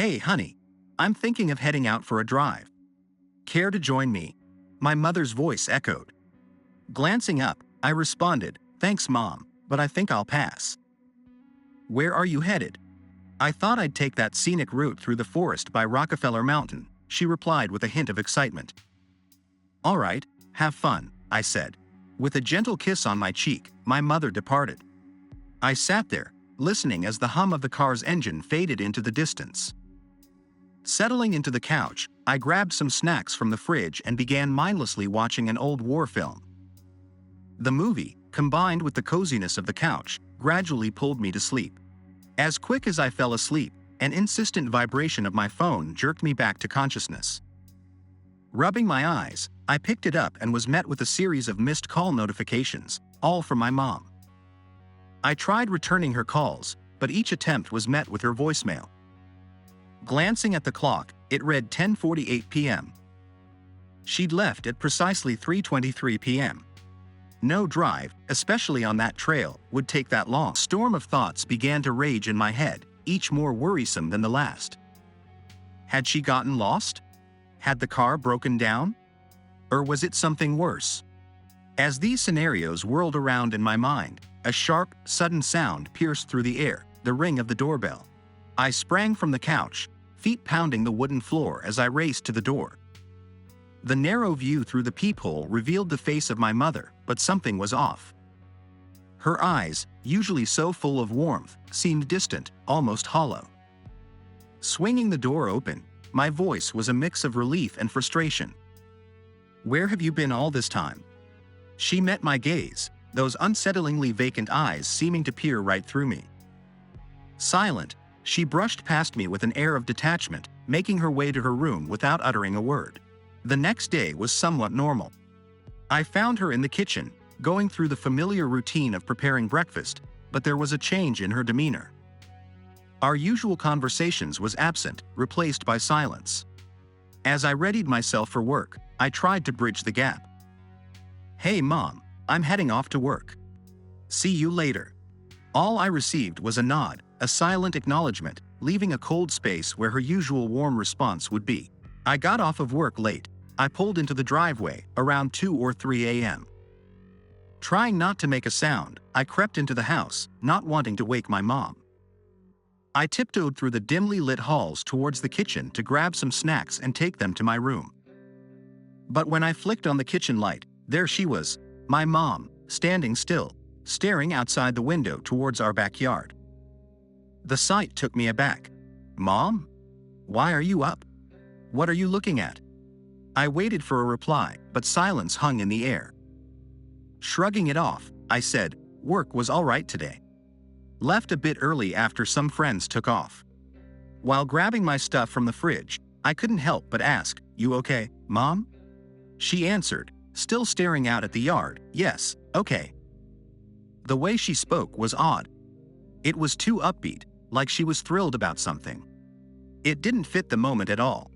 Hey, honey, I'm thinking of heading out for a drive. Care to join me? My mother's voice echoed. Glancing up, I responded, Thanks, Mom, but I think I'll pass. Where are you headed? I thought I'd take that scenic route through the forest by Rockefeller Mountain, she replied with a hint of excitement. All right, have fun, I said. With a gentle kiss on my cheek, my mother departed. I sat there, listening as the hum of the car's engine faded into the distance. Settling into the couch, I grabbed some snacks from the fridge and began mindlessly watching an old war film. The movie, combined with the coziness of the couch, gradually pulled me to sleep. As quick as I fell asleep, an insistent vibration of my phone jerked me back to consciousness. Rubbing my eyes, I picked it up and was met with a series of missed call notifications, all from my mom. I tried returning her calls, but each attempt was met with her voicemail. Glancing at the clock, it read 10:48 p.m. She'd left at precisely 3:23 p.m. No drive, especially on that trail, would take that long. A storm of thoughts began to rage in my head, each more worrisome than the last. Had she gotten lost? Had the car broken down? Or was it something worse? As these scenarios whirled around in my mind, a sharp, sudden sound pierced through the air, the ring of the doorbell. I sprang from the couch, feet pounding the wooden floor as I raced to the door. The narrow view through the peephole revealed the face of my mother, but something was off. Her eyes, usually so full of warmth, seemed distant, almost hollow. Swinging the door open, my voice was a mix of relief and frustration. Where have you been all this time? She met my gaze, those unsettlingly vacant eyes seeming to peer right through me. Silent, she brushed past me with an air of detachment, making her way to her room without uttering a word. The next day was somewhat normal. I found her in the kitchen, going through the familiar routine of preparing breakfast, but there was a change in her demeanor. Our usual conversations was absent, replaced by silence. As I readied myself for work, I tried to bridge the gap. Hey, Mom, I'm heading off to work. See you later. All I received was a nod, a silent acknowledgement, leaving a cold space where her usual warm response would be. I got off of work late. I pulled into the driveway, around 2 or 3 a.m. Trying not to make a sound, I crept into the house, not wanting to wake my mom. I tiptoed through the dimly lit halls towards the kitchen to grab some snacks and take them to my room. But when I flicked on the kitchen light, there she was, my mom, standing still, staring outside the window towards our backyard. The sight took me aback. Mom? Why are you up? What are you looking at? I waited for a reply, but silence hung in the air. Shrugging it off, I said, work was all right today. Left a bit early after some friends took off. While grabbing my stuff from the fridge, I couldn't help but ask, You okay, Mom? She answered, still staring out at the yard, Yes, okay. The way she spoke was odd. It was too upbeat, like she was thrilled about something. It didn't fit the moment at all.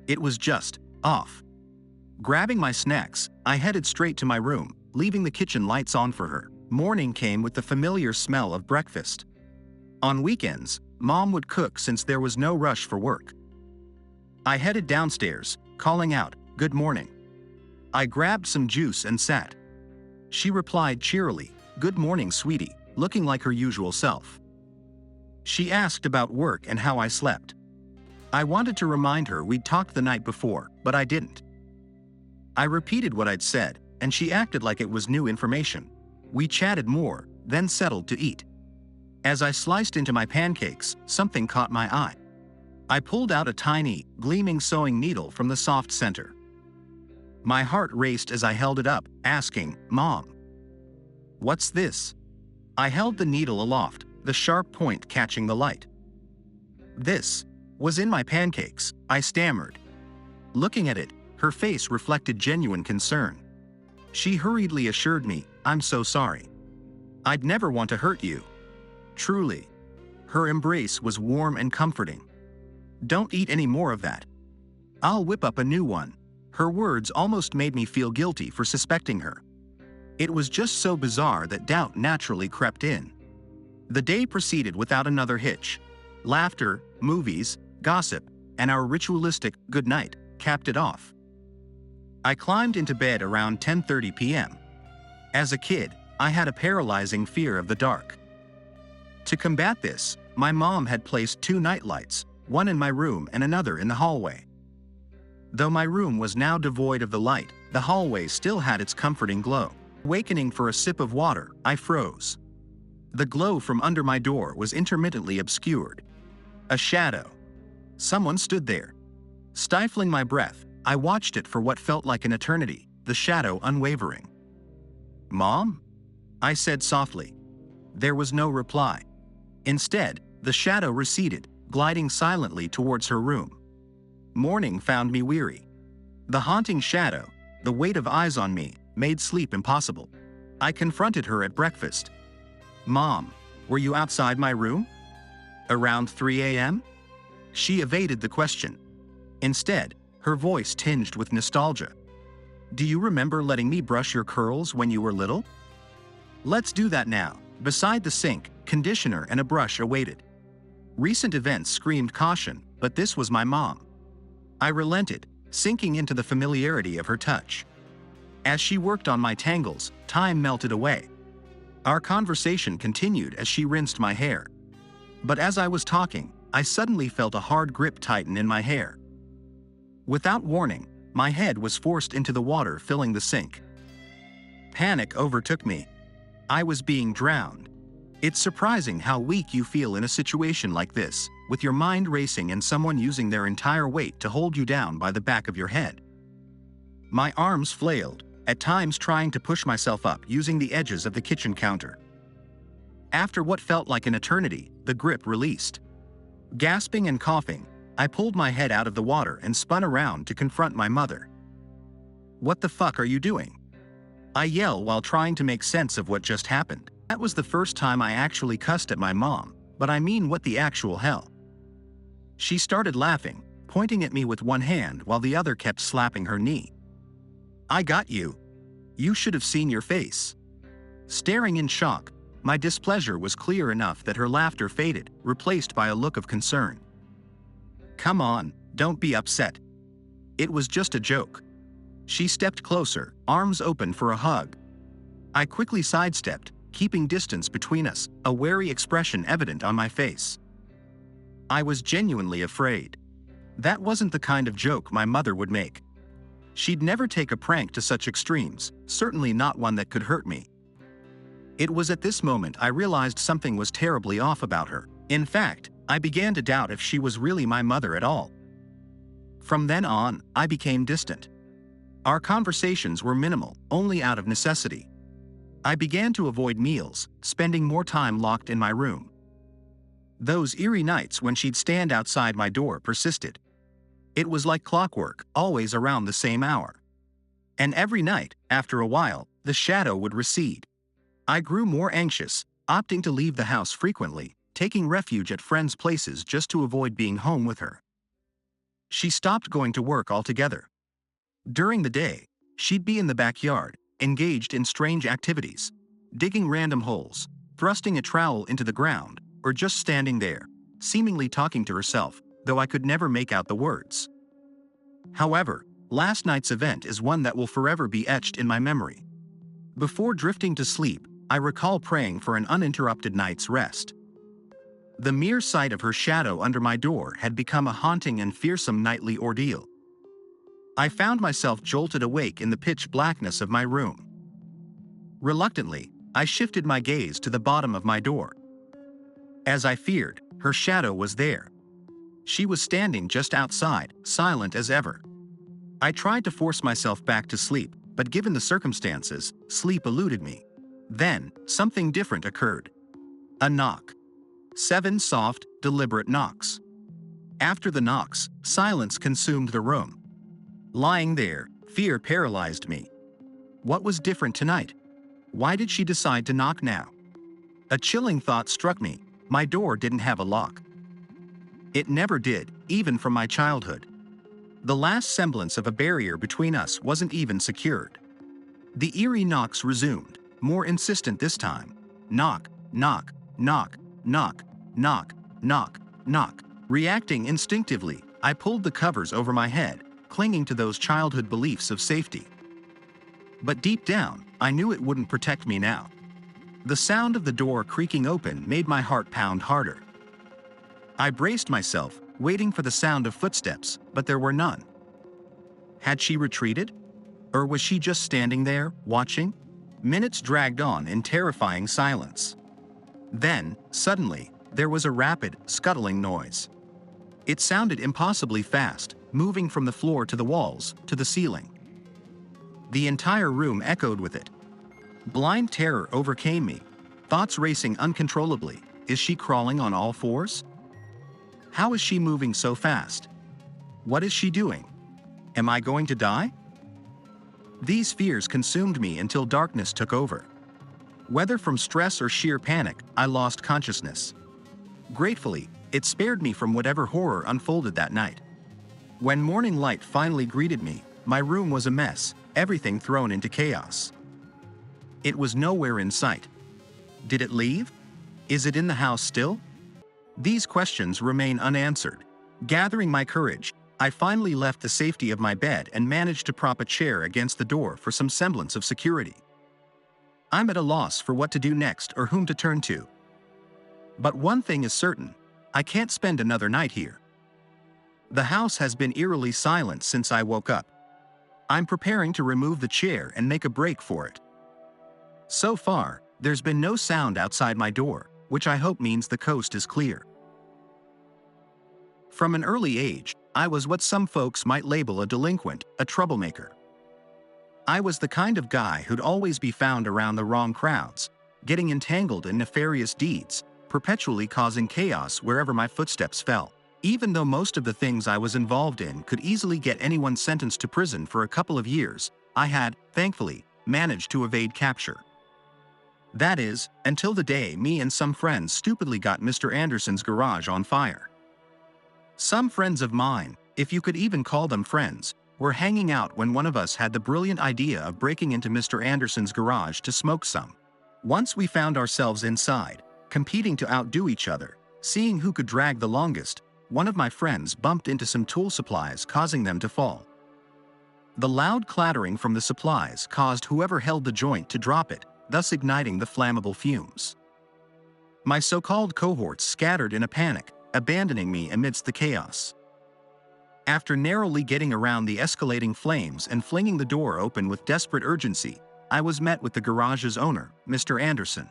It was just off. Grabbing my snacks, I headed straight to my room, leaving the kitchen lights on for her. Morning came with the familiar smell of breakfast. On weekends, Mom would cook since there was no rush for work. I headed downstairs, calling out, Good morning. I grabbed some juice and sat. She replied cheerily, Good morning, sweetie, looking like her usual self. She asked about work and how I slept. I wanted to remind her we'd talked the night before, but I didn't. I repeated what I'd said, and she acted like it was new information. We chatted more, then settled to eat. As I sliced into my pancakes, something caught my eye. I pulled out a tiny, gleaming sewing needle from the soft center. My heart raced as I held it up, asking, Mom, what's this? I held the needle aloft, the sharp point catching the light. This was in my pancakes, I stammered. Looking at it, her face reflected genuine concern. She hurriedly assured me, I'm so sorry. I'd never want to hurt you. Truly. Her embrace was warm and comforting. Don't eat any more of that. I'll whip up a new one. Her words almost made me feel guilty for suspecting her. It was just so bizarre that doubt naturally crept in. The day proceeded without another hitch. Laughter, movies, gossip, and our ritualistic good night capped it off. I climbed into bed around 10:30 p.m. As a kid, I had a paralyzing fear of the dark. To combat this, my mom had placed 2 nightlights, one in my room and another in the hallway. Though my room was now devoid of the light, the hallway still had its comforting glow. Awakening for a sip of water, I froze. The glow from under my door was intermittently obscured. A shadow. Someone stood there. Stifling my breath, I watched it for what felt like an eternity, the shadow unwavering. "Mom?" I said softly. There was no reply. Instead, the shadow receded, gliding silently towards her room. Morning found me weary. The haunting shadow, the weight of eyes on me, made sleep impossible. I confronted her at breakfast. "Mom, were you outside my room? Around 3 a.m.?" She evaded the question. Instead, her voice tinged with nostalgia. "Do you remember letting me brush your curls when you were little?" "Let's do that now." Beside the sink, conditioner and a brush awaited. Recent events screamed caution, but this was my mom. I relented, sinking into the familiarity of her touch. As she worked on my tangles, time melted away. Our conversation continued as she rinsed my hair. But as I was talking, I suddenly felt a hard grip tighten in my hair. Without warning, my head was forced into the water filling the sink. Panic overtook me. I was being drowned. It's surprising how weak you feel in a situation like this, with your mind racing and someone using their entire weight to hold you down by the back of your head. My arms flailed, at times trying to push myself up using the edges of the kitchen counter. After what felt like an eternity, the grip released. Gasping and coughing, I pulled my head out of the water and spun around to confront my mother. "What the fuck are you doing?" I yell while trying to make sense of what just happened. That was the first time I actually cussed at my mom, but I mean, what the actual hell? She started laughing, pointing at me with one hand while the other kept slapping her knee. "I got you. You should have seen your face." Staring in shock, my displeasure was clear enough that her laughter faded, replaced by a look of concern. "Come on, don't be upset. It was just a joke." She stepped closer, arms open for a hug. I quickly sidestepped, keeping distance between us, a wary expression evident on my face. I was genuinely afraid. That wasn't the kind of joke my mother would make. She'd never take a prank to such extremes, certainly not one that could hurt me. It was at this moment I realized something was terribly off about her. In fact, I began to doubt if she was really my mother at all. From then on, I became distant. Our conversations were minimal, only out of necessity. I began to avoid meals, spending more time locked in my room. Those eerie nights when she'd stand outside my door persisted. It was like clockwork, always around the same hour. And every night, after a while, the shadow would recede. I grew more anxious, opting to leave the house frequently, taking refuge at friends' places just to avoid being home with her. She stopped going to work altogether. During the day, she'd be in the backyard, engaged in strange activities, digging random holes, thrusting a trowel into the ground, or just standing there, seemingly talking to herself, though I could never make out the words. However, last night's event is one that will forever be etched in my memory. Before drifting to sleep, I recall praying for an uninterrupted night's rest. The mere sight of her shadow under my door had become a haunting and fearsome nightly ordeal. I found myself jolted awake in the pitch blackness of my room. Reluctantly, I shifted my gaze to the bottom of my door. As I feared, her shadow was there. She was standing just outside, silent as ever. I tried to force myself back to sleep, but given the circumstances, sleep eluded me. Then, something different occurred. A knock. 7 soft, deliberate knocks. After the knocks, silence consumed the room. Lying there, fear paralyzed me. What was different tonight? Why did she decide to knock now? A chilling thought struck me. My door didn't have a lock. It never did, even from my childhood. The last semblance of a barrier between us wasn't even secured. The eerie knocks resumed, more insistent this time. Knock, knock, knock, knock, knock, knock, knock, Reacting instinctively, I pulled the covers over my head, clinging to those childhood beliefs of safety. But deep down, I knew it wouldn't protect me now. The sound of the door creaking open made my heart pound harder. I braced myself, waiting for the sound of footsteps, but there were none. Had she retreated? Or was she just standing there, watching? Minutes dragged on in terrifying silence. Then, suddenly, there was a rapid, scuttling noise. It sounded impossibly fast, moving from the floor to the walls, to the ceiling. The entire room echoed with it. Blind terror overcame me, thoughts racing uncontrollably. Is she crawling on all fours? How is she moving so fast? What is she doing? Am I going to die? These fears consumed me until darkness took over. Whether from stress or sheer panic, I lost consciousness. Gratefully, it spared me from whatever horror unfolded that night. When morning light finally greeted me, my room was a mess, everything thrown into chaos. It was nowhere in sight. Did it leave? Is it in the house still? These questions remain unanswered. Gathering my courage, I finally left the safety of my bed and managed to prop a chair against the door for some semblance of security. I'm at a loss for what to do next or whom to turn to. But one thing is certain, I can't spend another night here. The house has been eerily silent since I woke up. I'm preparing to remove the chair and make a break for it. So far, there's been no sound outside my door, which I hope means the coast is clear. From an early age, I was what some folks might label a delinquent, a troublemaker. I was the kind of guy who'd always be found around the wrong crowds, getting entangled in nefarious deeds, perpetually causing chaos wherever my footsteps fell. Even though most of the things I was involved in could easily get anyone sentenced to prison for a couple of years, I had, thankfully, managed to evade capture. That is, until the day me and some friends stupidly got Mr. Anderson's garage on fire. Some friends of mine, if you could even call them friends, were hanging out when one of us had the brilliant idea of breaking into Mr. Anderson's garage to smoke some. Once we found ourselves inside, competing to outdo each other, seeing who could drag the longest, one of my friends bumped into some tool supplies, causing them to fall. The loud clattering from the supplies caused whoever held the joint to drop it, thus igniting the flammable fumes. My so-called cohorts scattered in a panic, abandoning me amidst the chaos. After narrowly getting around the escalating flames and flinging the door open with desperate urgency, I was met with the garage's owner, Mr. Anderson.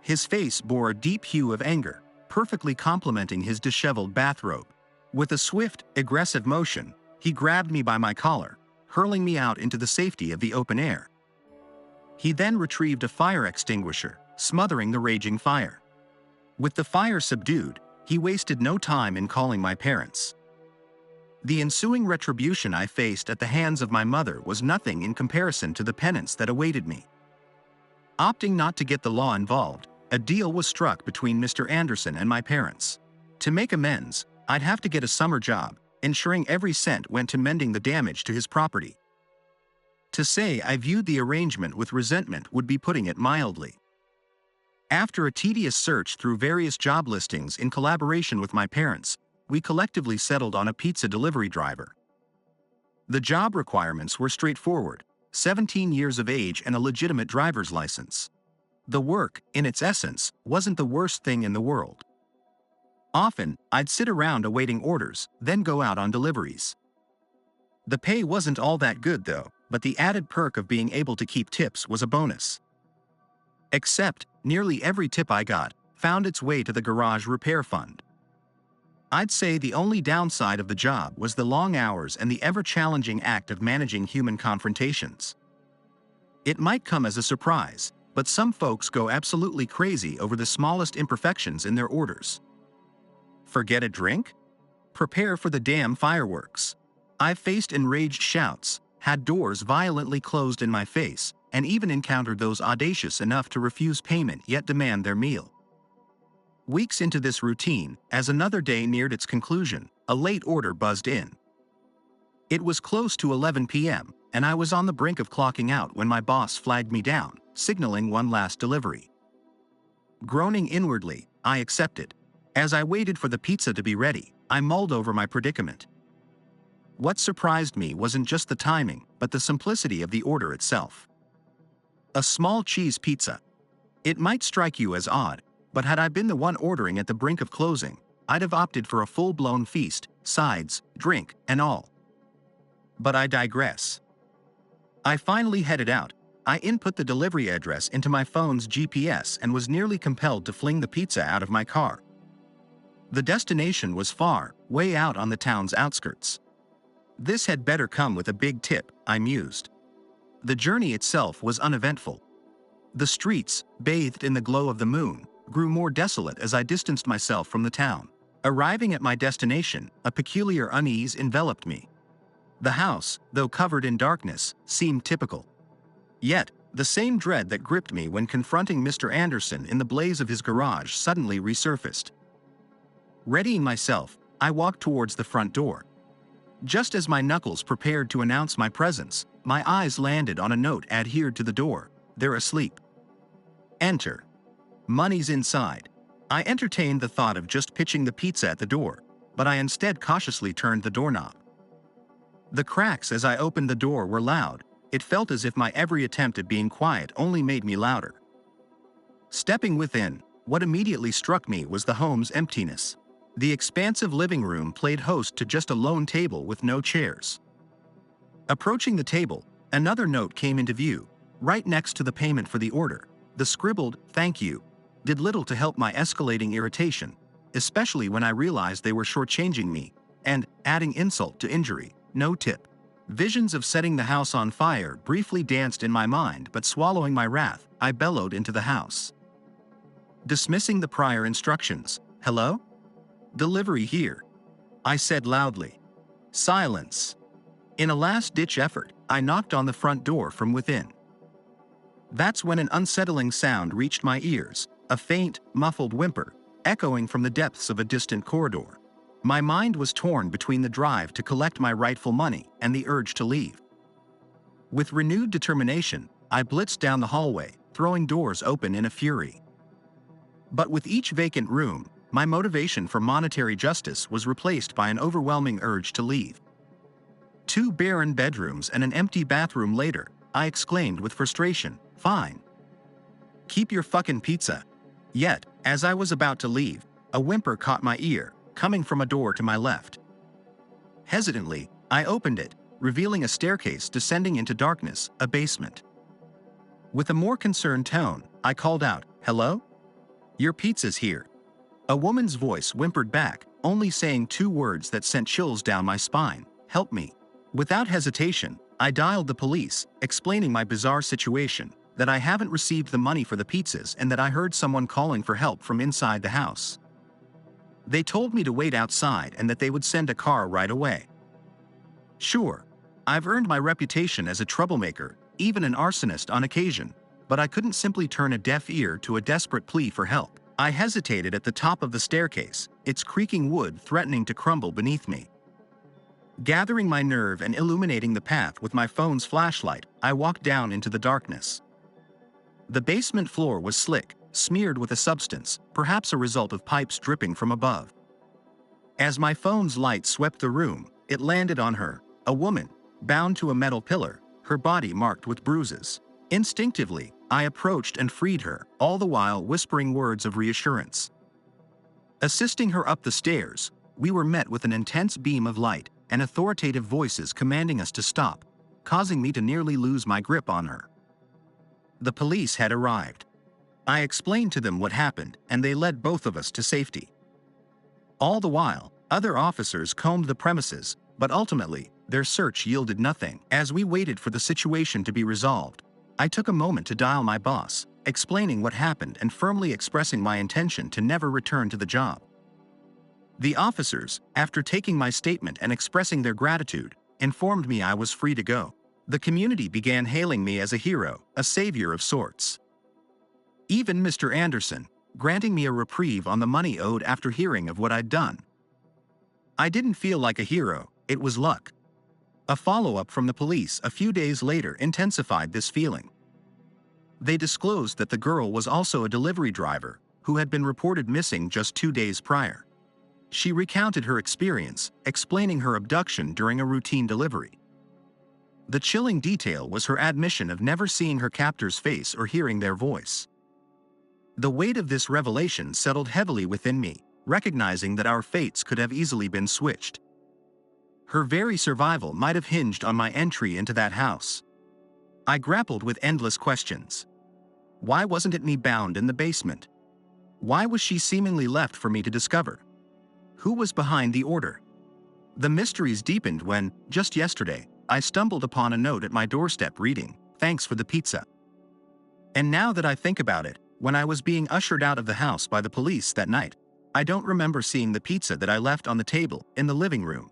His face bore a deep hue of anger, perfectly complementing his disheveled bathrobe. With a swift, aggressive motion, he grabbed me by my collar, hurling me out into the safety of the open air. He then retrieved a fire extinguisher, smothering the raging fire. With the fire subdued, he wasted no time in calling my parents. The ensuing retribution I faced at the hands of my mother was nothing in comparison to the penance that awaited me. Opting not to get the law involved, a deal was struck between Mr. Anderson and my parents. To make amends, I'd have to get a summer job, ensuring every cent went to mending the damage to his property. To say I viewed the arrangement with resentment would be putting it mildly. After a tedious search through various job listings in collaboration with my parents, we collectively settled on a pizza delivery driver. The job requirements were straightforward: 17 years of age and a legitimate driver's license. The work, in its essence, wasn't the worst thing in the world. Often, I'd sit around awaiting orders, then go out on deliveries. The pay wasn't all that good though, but the added perk of being able to keep tips was a bonus. Except, nearly every tip I got found its way to the garage repair fund. I'd say the only downside of the job was the long hours and the ever-challenging act of managing human confrontations. It might come as a surprise, but some folks go absolutely crazy over the smallest imperfections in their orders. Forget a drink? Prepare for the damn fireworks. I've faced enraged shouts, had doors violently closed in my face, and even encountered those audacious enough to refuse payment yet demand their meal. Weeks into this routine, as another day neared its conclusion, a late order buzzed in. It was close to 11 p.m., and I was on the brink of clocking out when my boss flagged me down, signaling one last delivery. Groaning inwardly, I accepted. As I waited for the pizza to be ready, I mulled over my predicament. What surprised me wasn't just the timing, but the simplicity of the order itself. A small cheese pizza. It might strike you as odd, but had I been the one ordering at the brink of closing, I'd have opted for a full-blown feast, sides, drink, and all. But I digress. I finally headed out. I input the delivery address into my phone's GPS and was nearly compelled to fling the pizza out of my car. The destination was far, way out on the town's outskirts. This had better come with a big tip, I mused. The journey itself was uneventful. The streets, bathed in the glow of the moon, grew more desolate as I distanced myself from the town. Arriving at my destination, a peculiar unease enveloped me. The house, though covered in darkness, seemed typical. Yet, the same dread that gripped me when confronting Mr. Anderson in the blaze of his garage suddenly resurfaced. Readying myself, I walked towards the front door. Just as my knuckles prepared to announce my presence, my eyes landed on a note adhered to the door. They're asleep. Enter. Money's inside. I entertained the thought of just pitching the pizza at the door, but I instead cautiously turned the doorknob. The cracks as I opened the door were loud. It felt as if my every attempt at being quiet only made me louder. Stepping within, what immediately struck me was the home's emptiness. The expansive living room played host to just a lone table with no chairs. Approaching the table, another note came into view, right next to the payment for the order. The scribbled, "Thank you," did little to help my escalating irritation, especially when I realized they were shortchanging me, and, adding insult to injury, no tip. Visions of setting the house on fire briefly danced in my mind, but swallowing my wrath, I bellowed into the house. Dismissing the prior instructions, "Hello? Delivery here," I said loudly. Silence. In a last-ditch effort, I knocked on the front door from within. That's when an unsettling sound reached my ears, a faint, muffled whimper, echoing from the depths of a distant corridor. My mind was torn between the drive to collect my rightful money and the urge to leave. With renewed determination, I blitzed down the hallway, throwing doors open in a fury. But with each vacant room, my motivation for monetary justice was replaced by an overwhelming urge to leave. 2 barren bedrooms and an empty bathroom later, I exclaimed with frustration, "Fine. Keep your fucking pizza." Yet, as I was about to leave, a whimper caught my ear, coming from a door to my left. Hesitantly, I opened it, revealing a staircase descending into darkness, a basement. With a more concerned tone, I called out, "Hello? Your pizza's here." A woman's voice whimpered back, only saying 2 words that sent chills down my spine, "Help me." Without hesitation, I dialed the police, explaining my bizarre situation, that I haven't received the money for the pizzas and that I heard someone calling for help from inside the house. They told me to wait outside and that they would send a car right away. Sure, I've earned my reputation as a troublemaker, even an arsonist on occasion, but I couldn't simply turn a deaf ear to a desperate plea for help. I hesitated at the top of the staircase, its creaking wood threatening to crumble beneath me. Gathering my nerve and illuminating the path with my phone's flashlight, I walked down into the darkness. The basement floor was slick, smeared with a substance, perhaps a result of pipes dripping from above. As my phone's light swept the room, it landed on her, a woman, bound to a metal pillar, her body marked with bruises. Instinctively, I approached and freed her, all the while whispering words of reassurance. Assisting her up the stairs, we were met with an intense beam of light and authoritative voices commanding us to stop, causing me to nearly lose my grip on her. The police had arrived. I explained to them what happened, and they led both of us to safety. All the while, other officers combed the premises, but ultimately, their search yielded nothing. As we waited for the situation to be resolved, I took a moment to dial my boss, explaining what happened and firmly expressing my intention to never return to the job. The officers, after taking my statement and expressing their gratitude, informed me I was free to go. The community began hailing me as a hero, a savior of sorts. Even Mr. Anderson, granting me a reprieve on the money owed after hearing of what I'd done. I didn't feel like a hero, it was luck. A follow-up from the police a few days later intensified this feeling. They disclosed that the girl was also a delivery driver, who had been reported missing just 2 days prior. She recounted her experience, explaining her abduction during a routine delivery. The chilling detail was her admission of never seeing her captor's face or hearing their voice. The weight of this revelation settled heavily within me, recognizing that our fates could have easily been switched. Her very survival might have hinged on my entry into that house. I grappled with endless questions. Why wasn't it me bound in the basement? Why was she seemingly left for me to discover? Who was behind the order? The mysteries deepened when, just yesterday, I stumbled upon a note at my doorstep reading, "Thanks for the pizza." And now that I think about it, when I was being ushered out of the house by the police that night, I don't remember seeing the pizza that I left on the table in the living room.